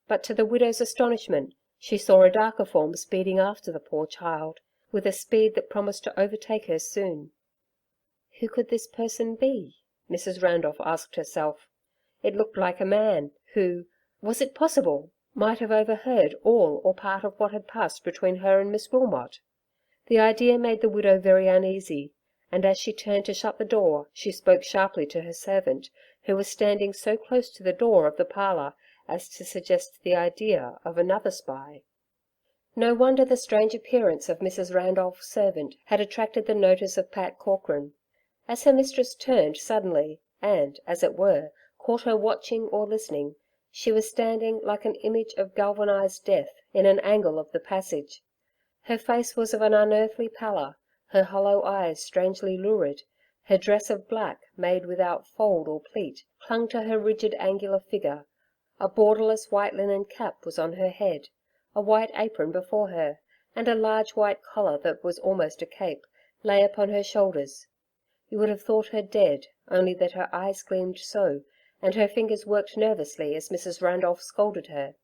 But to the widow's astonishment, she saw a darker form speeding after the poor child, with a speed that promised to overtake her soon. Who could this person be? Mrs. Randolph asked herself. It looked like a man, who, was it possible, might have overheard all or part of what had passed between her and Miss Wilmot. The idea made the widow very uneasy, and as she turned to shut the door, she spoke sharply to her servant, who was standing so close to the door of the parlour as to suggest the idea of another spy. No wonder the strange appearance of Mrs. Randolph's servant had attracted the notice of Pat Corcoran. As her mistress turned suddenly, and, as it were, caught her watching or listening, she was standing like an image of galvanized death in an angle of the passage. Her face was of an unearthly pallor, her hollow eyes strangely lurid, her dress of black, made without fold or pleat, clung to her rigid angular figure. A borderless white linen cap was on her head, a white apron before her, and a large white collar that was almost a cape, lay upon her shoulders. You would have thought her dead, only that her eyes gleamed so, and her fingers worked nervously as Mrs. Randolph scolded her.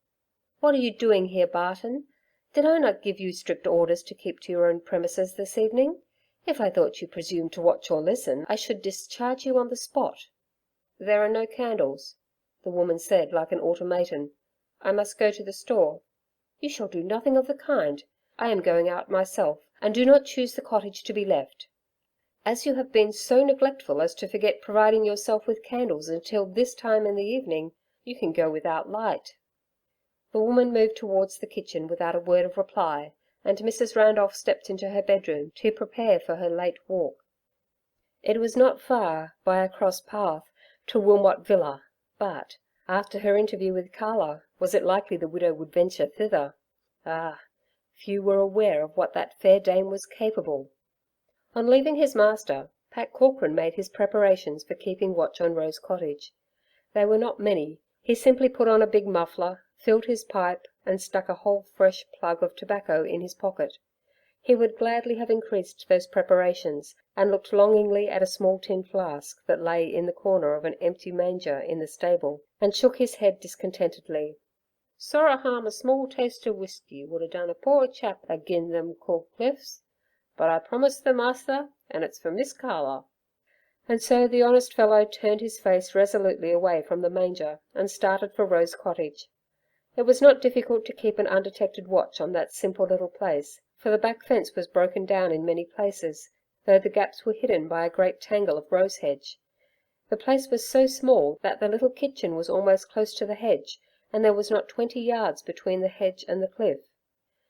"What are you doing here, Barton? Did I not give you strict orders to keep to your own premises this evening? If I thought you presumed to watch or listen, I should discharge you on the spot." "There are no candles," the woman said like an automaton. "I must go to the store." "You shall do nothing of the kind. I am going out myself, and do not choose the cottage to be left. As you have been so neglectful as to forget providing yourself with candles until this time in the evening, you can go without light." The woman moved towards the kitchen without a word of reply, and Mrs. Randolph stepped into her bedroom to prepare for her late walk. It was not far, by a cross path, to Wilmot Villa, but, after her interview with Carla, was it likely the widow would venture thither? Ah, few were aware of what that fair dame was capable. On leaving his master, Pat Corcoran made his preparations for keeping watch on Rose Cottage. They were not many. He simply put on a big muffler, filled his pipe, and stuck a whole fresh plug of tobacco in his pocket. He would gladly have increased those preparations, and looked longingly at a small tin flask that lay in the corner of an empty manger in the stable, and shook his head discontentedly. "Sorra harm a small taste o' whisky would a done a poor chap agin them cold cliffs. But I promised the master, and it's for Miss Carla." And so the honest fellow turned his face resolutely away from the manger, and started for Rose Cottage. It was not difficult to keep an undetected watch on that simple little place, for the back fence was broken down in many places, though the gaps were hidden by a great tangle of rose hedge. The place was so small that the little kitchen was almost close to the hedge, and there was not 20 yards between the hedge and the cliff.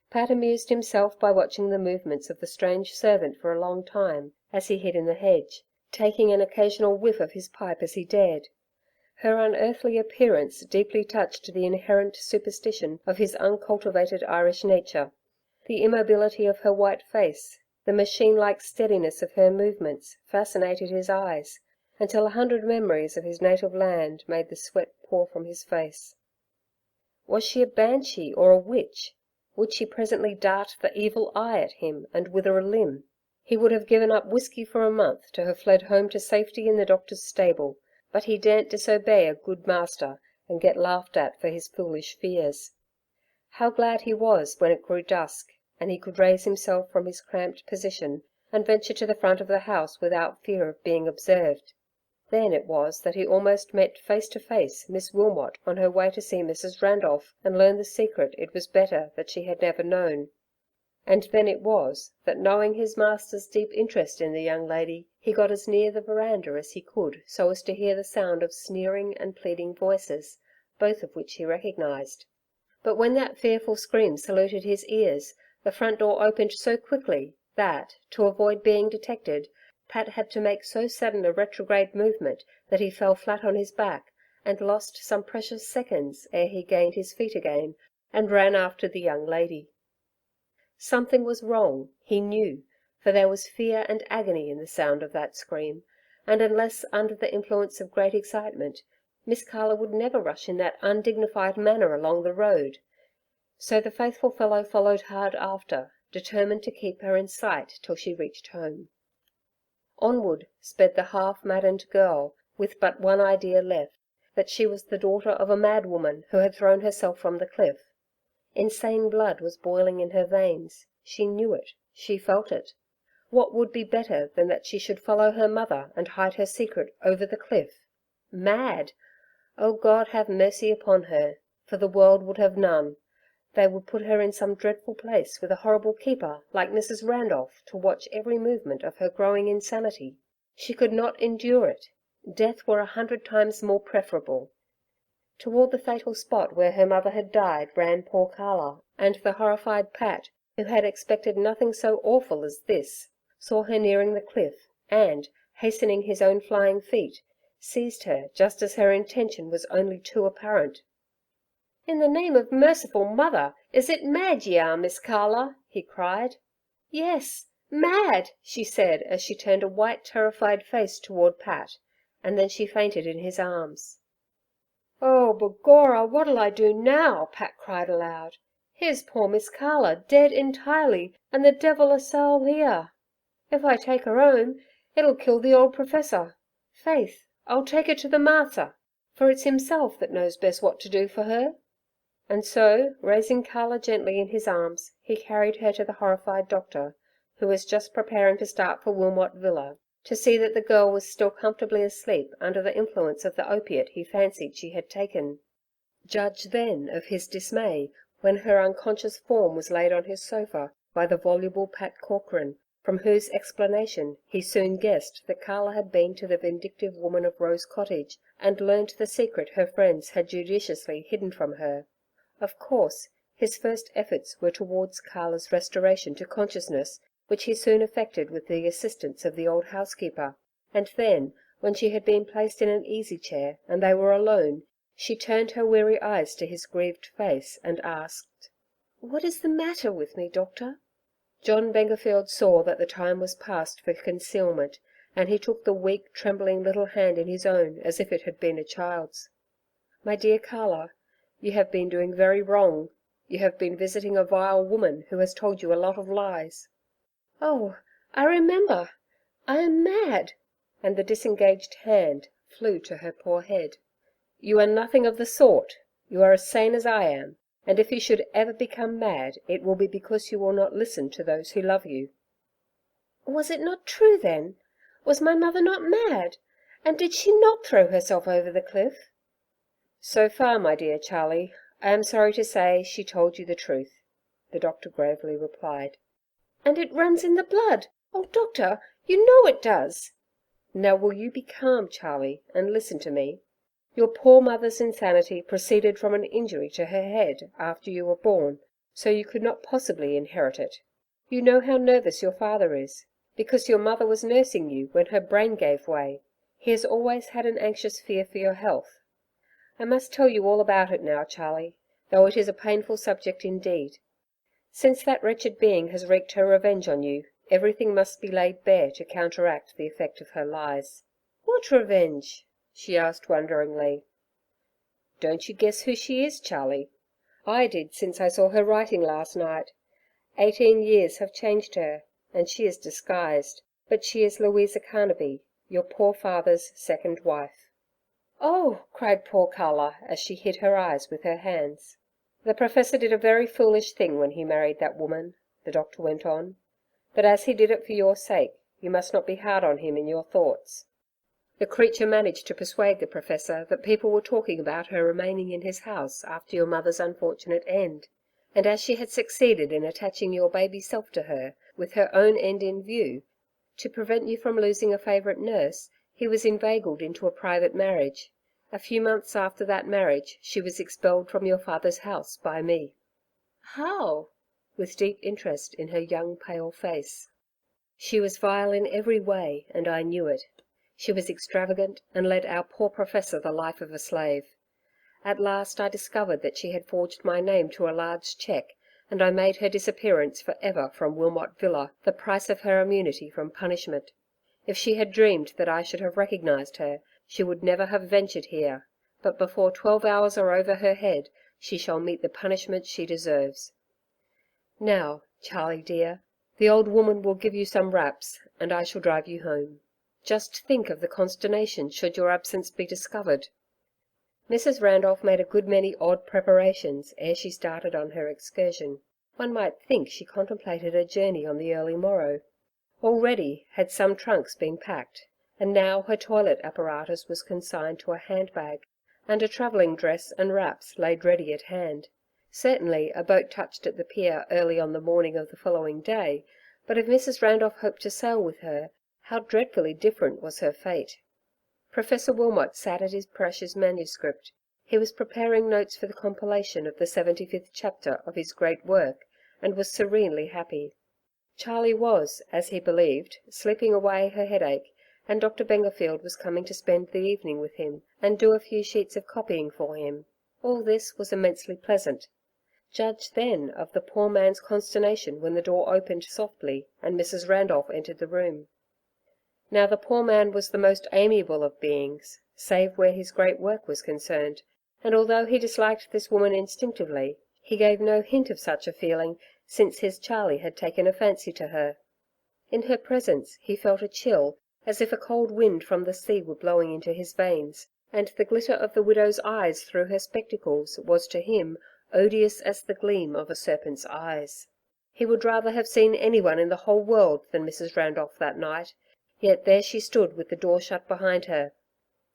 Pat amused himself by watching the movements of the strange servant for a long time, as he hid in the hedge, taking an occasional whiff of his pipe as he dared. Her unearthly appearance deeply touched the inherent superstition of his uncultivated Irish nature. The immobility of her white face, the machine-like steadiness of her movements, fascinated his eyes, until 100 memories of his native land made the sweat pour from his face. Was she a banshee or a witch? Would she presently dart the evil eye at him and wither a limb? He would have given up whisky for a month to have fled home to safety in the doctor's stable, but he daren't disobey a good master and get laughed at for his foolish fears. How glad he was when it grew dusk, and he could raise himself from his cramped position and venture to the front of the house without fear of being observed. Then it was that he almost met face to face Miss Wilmot on her way to see Mrs. Randolph and learn the secret it was better that she had never known. And then it was that, knowing his master's deep interest in the young lady, he got as near the veranda as he could so as to hear the sound of sneering and pleading voices, both of which he recognised. But when that fearful scream saluted his ears, the front door opened so quickly that, to avoid being detected, Pat had to make so sudden a retrograde movement that he fell flat on his back, and lost some precious seconds ere he gained his feet again and ran after the young lady. Something was wrong, he knew, for there was fear and agony in the sound of that scream, and unless under the influence of great excitement, Miss Carla would never rush in that undignified manner along the road. So the faithful fellow followed hard after, determined to keep her in sight till she reached home. Onward sped the half-maddened girl, with but one idea left, that she was the daughter of a mad woman who had thrown herself from the cliff. Insane blood was boiling in her veins. She knew it, she felt it. What would be better than that she should follow her mother and hide her secret over the cliff? Mad! Oh God, have mercy upon her, for the world would have none. They would put her in some dreadful place with a horrible keeper like Mrs. Randolph to watch every movement of her growing insanity. She could not endure it. Death were 100 times more preferable. Toward the fatal spot where her mother had died ran poor Carla, and the horrified Pat, who had expected nothing so awful as this, saw her nearing the cliff, and, hastening his own flying feet, seized her just as her intention was only too apparent. "In the name of merciful Mother, is it mad ye are, Miss Carla?" he cried. "Yes, mad," she said, as she turned a white, terrified face toward Pat, and then she fainted in his arms. "Oh, begorra, what'll I do now?" Pat cried aloud. "Here's poor Miss Carla dead entirely, and the devil a soul here. If I take her 'ome, it'll kill the old Professor. Faith, I'll take her to the Martha, for it's himself that knows best what to do for her." And so, raising Carla gently in his arms, he carried her to the horrified doctor, who was just preparing to start for Wilmot Villa, to see that the girl was still comfortably asleep under the influence of the opiate he fancied she had taken. Judge then of his dismay when her unconscious form was laid on his sofa by the voluble Pat Corcoran, from whose explanation he soon guessed that Carla had been to the vindictive woman of Rose Cottage and learnt the secret her friends had judiciously hidden from her. Of course, his first efforts were towards Carla's restoration to consciousness, which he soon effected with the assistance of the old housekeeper, and then, when she had been placed in an easy chair and they were alone, she turned her weary eyes to his grieved face and asked, "What is the matter with me, doctor?" John Bengerfield saw that the time was past for concealment, and he took the weak, trembling little hand in his own as if it had been a child's. "My dear Carla, you have been doing very wrong. You have been visiting a vile woman who has told you a lot of lies." "Oh, I remember. I am mad," and the disengaged hand flew to her poor head. "You are nothing of the sort. You are as sane as I am, and if you should ever become mad, it will be because you will not listen to those who love you." "Was it not true then? Was my mother not mad? And did she not throw herself over the cliff?" "So far, my dear Charlie, I am sorry to say she told you the truth," the doctor gravely replied. "And it runs in the blood. Oh, doctor, you know it does." "Now will you be calm, Charlie, and listen to me? Your poor mother's insanity proceeded from an injury to her head after you were born, so you could not possibly inherit it. You know how nervous your father is, because your mother was nursing you when her brain gave way. He has always had an anxious fear for your health. I must tell you all about it now, Charlie, though it is a painful subject indeed. Since that wretched being has wreaked her revenge on you, everything must be laid bare to counteract the effect of her lies." "What revenge?" she asked wonderingly. "Don't you guess who she is, Charlie? I did since I saw her writing last night. 18 years have changed her, and she is disguised, but she is Louisa Carnaby, your poor father's second wife." "Oh!" cried poor Carla, as she hid her eyes with her hands. "The Professor did a very foolish thing when he married that woman," the doctor went on. "But as he did it for your sake, you must not be hard on him in your thoughts. The creature managed to persuade the Professor that people were talking about her remaining in his house after your mother's unfortunate end, and as she had succeeded in attaching your baby self to her, with her own end in view, to prevent you from losing a favourite nurse, he was inveigled into a private marriage. A few months after that marriage, she was expelled from your father's house by me." "How?" with deep interest in her young pale face. "She was vile in every way, and I knew it. She was extravagant, and led our poor Professor the life of a slave. At last I discovered that she had forged my name to a large cheque, and I made her disappearance for ever from Wilmot Villa the price of her immunity from punishment. If she had dreamed that I should have recognised her, she would never have ventured here, but before 12 hours are over her head, she shall meet the punishment she deserves. Now, Charlie dear, the old woman will give you some wraps, and I shall drive you home. Just think of the consternation should your absence be discovered." Mrs. Randolph made a good many odd preparations ere she started on her excursion. One might think she contemplated a journey on the early morrow. Already had some trunks been packed, and now her toilet apparatus was consigned to a handbag, and a travelling dress and wraps laid ready at hand. Certainly a boat touched at the pier early on the morning of the following day, but if Mrs. Randolph hoped to sail with her, how dreadfully different was her fate. Professor Wilmot sat at his precious manuscript. He was preparing notes for the compilation of the 75th chapter of his great work, and was serenely happy. Charlie was, as he believed, sleeping away her headache, and Dr. Bengerfield was coming to spend the evening with him, and do a few sheets of copying for him. All this was immensely pleasant. Judge then of the poor man's consternation when the door opened softly and Mrs. Randolph entered the room. Now the poor man was the most amiable of beings, save where his great work was concerned, and although he disliked this woman instinctively, he gave no hint of such a feeling since his Charlie had taken a fancy to her. In her presence he felt a chill, as if a cold wind from the sea were blowing into his veins, and the glitter of the widow's eyes through her spectacles was to him odious as the gleam of a serpent's eyes. He would rather have seen anyone in the whole world than Mrs. Randolph that night, yet there she stood with the door shut behind her.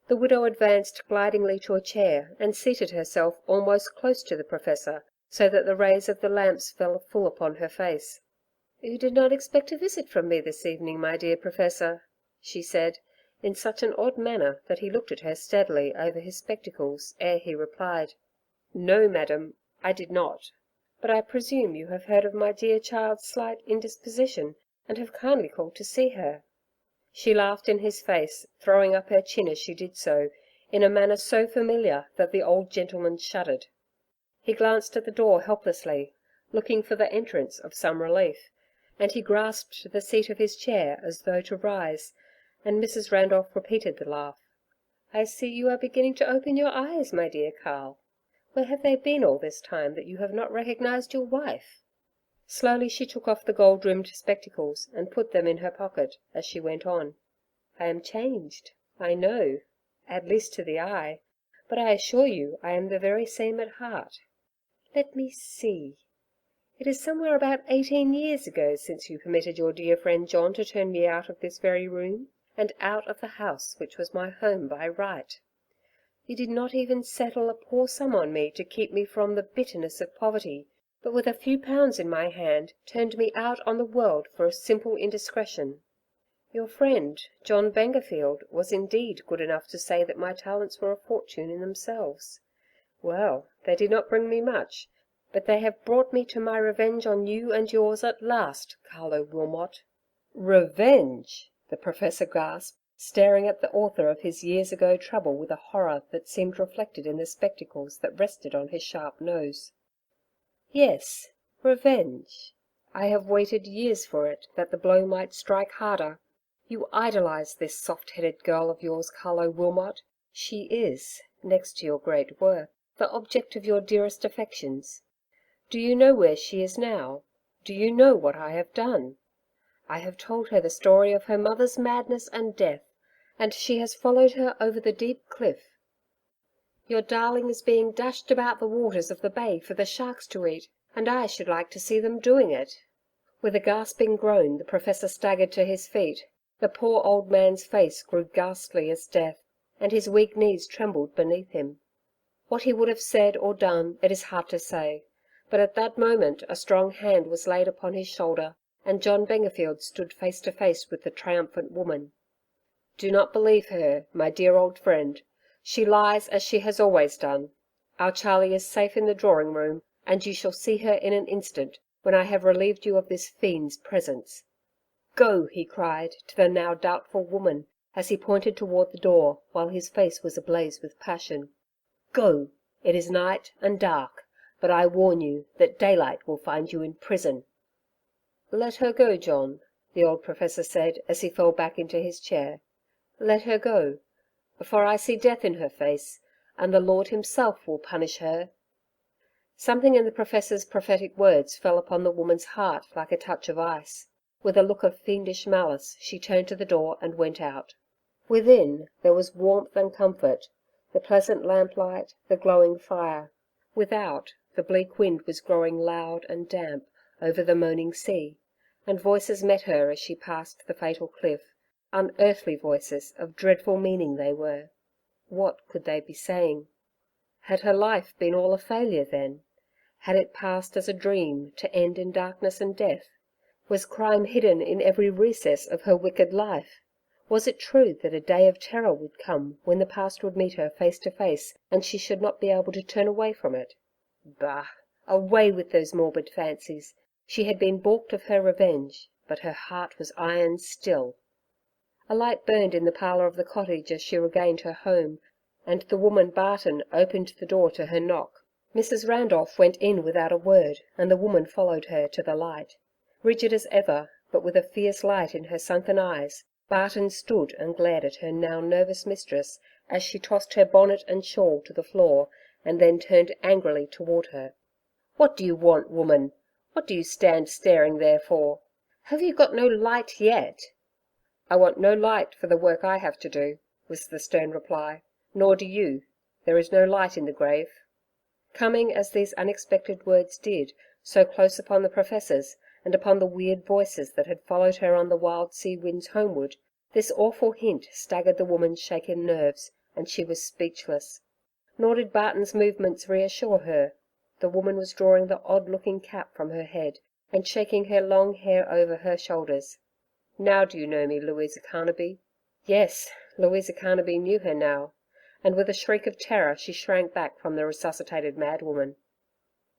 The widow advanced glidingly to a chair and seated herself almost close to the Professor, so that the rays of the lamps fell full upon her face. "You did not expect a visit from me this evening, my dear Professor," she said, in such an odd manner that he looked at her steadily over his spectacles ere he replied. "No, madam, I did not. But I presume you have heard of my dear child's slight indisposition, and have kindly called to see her." She laughed in his face, throwing up her chin as she did so, in a manner so familiar that the old gentleman shuddered. He glanced at the door helplessly, looking for the entrance of some relief, and he grasped the seat of his chair as though to rise, and Mrs. Randolph repeated the laugh. "I see you are beginning to open your eyes, my dear Karl. Where have they been all this time that you have not recognized your wife?" Slowly she took off the gold-rimmed spectacles and put them in her pocket as she went on. "I am changed, I know, at least to the eye, but I assure you I am the very same at heart. Let me see. It is somewhere about 18 years ago since you permitted your dear friend John to turn me out of this very room, and out of the house which was my home by right. You did not even settle a poor sum on me to keep me from the bitterness of poverty, but with a few pounds in my hand turned me out on the world for a simple indiscretion. Your friend, John Bengerfield, was indeed good enough to say that my talents were a fortune in themselves. Well, they did not bring me much, but they have brought me to my revenge on you and yours at last, Carlo Wilmot." "Revenge!" the Professor gasped, staring at the author of his years ago trouble with a horror that seemed reflected in the spectacles that rested on his sharp nose. "Yes, revenge. I have waited years for it, that the blow might strike harder. You idolize this soft-headed girl of yours, Carlo Wilmot. She is, next to your great worth, the object of your dearest affections. Do you know where she is now? Do you know what I have done? I have told her the story of her mother's madness and death, and she has followed her over the deep cliff. Your darling is being dashed about the waters of the bay for the sharks to eat, and I should like to see them doing it." With a gasping groan the Professor staggered to his feet. The poor old man's face grew ghastly as death, and his weak knees trembled beneath him. What he would have said or done it is hard to say, but at that moment a strong hand was laid upon his shoulder, and John Bengerfield stood face to face with the triumphant woman. "Do not believe her, my dear old friend. She lies as she has always done. Our Charlie is safe in the drawing room, and you shall see her in an instant, when I have relieved you of this fiend's presence. Go," he cried to the now doubtful woman, as he pointed toward the door, while his face was ablaze with passion. "Go. It is night and dark, but I warn you that daylight will find you in prison." "Let her go, John," the old Professor said, as he fell back into his chair. "Let her go, for I see death in her face, and the Lord himself will punish her." Something in the Professor's prophetic words fell upon the woman's heart like a touch of ice. With a look of fiendish malice, she turned to the door and went out. Within, there was warmth and comfort, the pleasant lamplight, the glowing fire. Without, the bleak wind was growing loud and damp over the moaning sea, and voices met her as she passed the fatal cliff. Unearthly voices, of dreadful meaning they were. What could they be saying? Had her life been all a failure then? Had it passed as a dream, to end in darkness and death? Was crime hidden in every recess of her wicked life? Was it true that a day of terror would come when the past would meet her face to face, and she should not be able to turn away from it? Bah! Away with those morbid fancies. She had been baulked of her revenge, but her heart was iron still. A light burned in the parlour of the cottage as she regained her home, and the woman Barton opened the door to her knock. Mrs. Randolph went in without a word, and the woman followed her to the light. Rigid as ever, but with a fierce light in her sunken eyes, Barton stood and glared at her now nervous mistress as she tossed her bonnet and shawl to the floor, and then turned angrily toward her. "What do you want, woman? What do you stand staring there for? Have you got no light yet?" "I want no light for the work I have to do," was the stern reply. "Nor do you. There is no light in the grave." Coming as these unexpected words did, so close upon the Professor's, and upon the weird voices that had followed her on the wild sea winds homeward, this awful hint staggered the woman's shaken nerves, and she was speechless. Nor did Barton's movements reassure her. The woman was drawing the odd-looking cap from her head, and shaking her long hair over her shoulders. "Now do you know me, Louisa Carnaby?" Yes, Louisa Carnaby knew her now, and with a shriek of terror she shrank back from the resuscitated madwoman.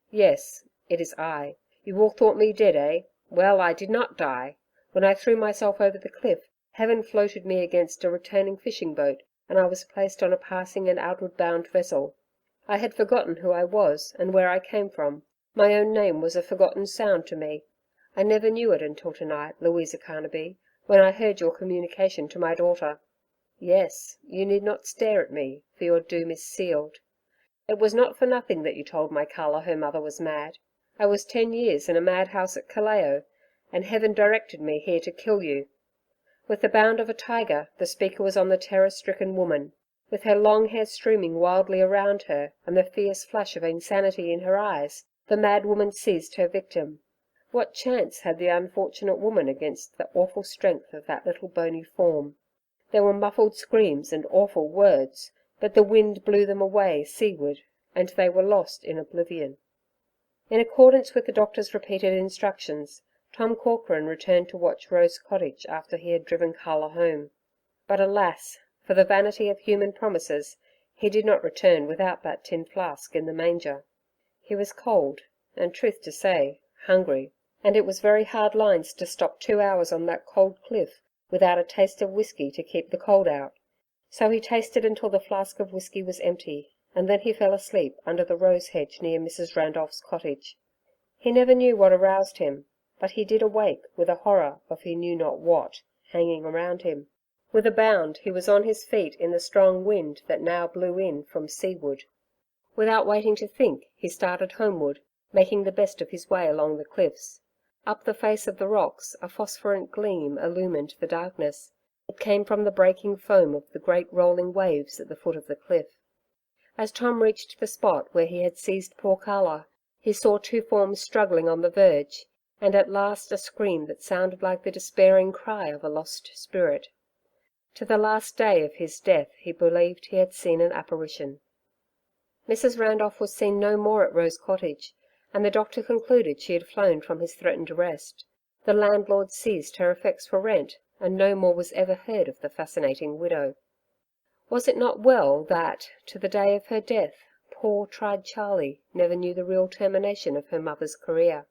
"Yes, it is I. You all thought me dead, eh? Well, I did not die. When I threw myself over the cliff, heaven floated me against a returning fishing boat, and I was placed on a passing and outward bound vessel. I had forgotten who I was, and where I came from. My own name was a forgotten sound to me. I never knew it until tonight, Louisa Carnaby, when I heard your communication to my daughter. Yes, you need not stare at me, for your doom is sealed. It was not for nothing that you told my Carla her mother was mad. I was 10 years in a madhouse at Callao, and Heaven directed me here to kill you." With the bound of a tiger, the speaker was on the terror-stricken woman. With her long hair streaming wildly around her, and the fierce flash of insanity in her eyes, the mad woman seized her victim. What chance had the unfortunate woman against the awful strength of that little bony form? There were muffled screams and awful words, but the wind blew them away seaward, and they were lost in oblivion. In accordance with the doctor's repeated instructions, Tom Corcoran returned to watch Rose Cottage after he had driven Carla home. But alas! for the vanity of human promises, he did not return without that tin flask in the manger. He was cold, and, truth to say, hungry, and it was very hard lines to stop 2 hours on that cold cliff without a taste of whisky to keep the cold out. So he tasted until the flask of whisky was empty, and then he fell asleep under the rose hedge near Mrs. Randolph's cottage. He never knew what aroused him, but he did awake with a horror of he knew not what hanging around him. With a bound he was on his feet in the strong wind that now blew in from seaward. Without waiting to think, he started homeward, making the best of his way along the cliffs. Up the face of the rocks a phosphorent gleam illumined the darkness. It came from the breaking foam of the great rolling waves at the foot of the cliff. As Tom reached the spot where he had seized poor Carla, he saw 2 forms struggling on the verge, and at last a scream that sounded like the despairing cry of a lost spirit. To the last day of his death he believed he had seen an apparition. Mrs. Randolph was seen no more at Rose Cottage, and the doctor concluded she had flown from his threatened arrest. The landlord seized her effects for rent, and no more was ever heard of the fascinating widow. Was it not well that, to the day of her death, poor tried Charlie never knew the real termination of her mother's career?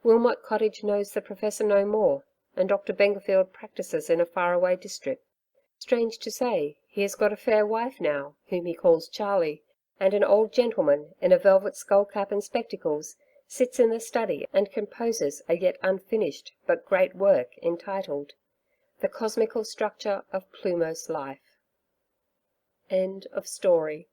Wilmot Cottage knows the Professor no more, and Dr. Bengerfield practices in a faraway district. Strange to say, he has got a fair wife now, whom he calls Charlie, and an old gentleman, in a velvet skull-cap and spectacles, sits in the study and composes a yet unfinished but great work entitled The Cosmical Structure of Plumose Life. End of story.